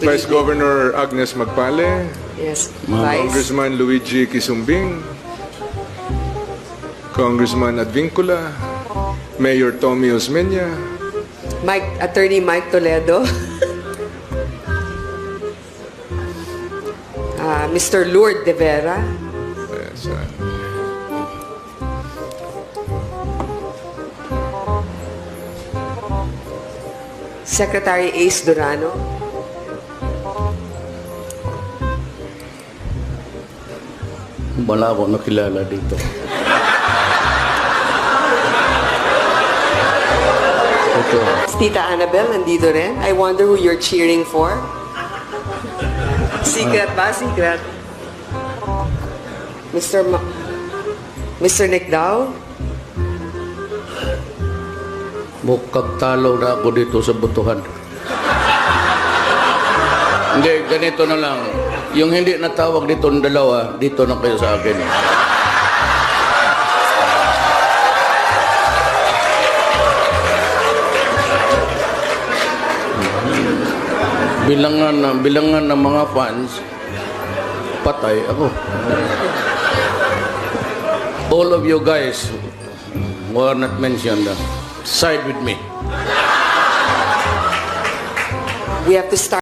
Vice Governor Agnes Magpale, Yes, Vice. Congressman Luigi Quisumbing, Congressman Advincula, Mayor Tommy Osmeña, Attorney Mike Toledo, Mr. Lourdes de Vera, yes, Secretary Ace Durano, Wala akong nakilala dito. Ito. Tita Annabel, nandito rin. I wonder who you're cheering for. Secret ba? Secret. Mr. Nick Dow? Mukhang talo na ako dito sa butuhan. Hindi, ganito na lang. Yung hindi natawag dito ng dalawa, dito na kayo sa akin. Bilangan ng mga fans, patay ako. All of you guys who are not mentioned, side with me. We have to start.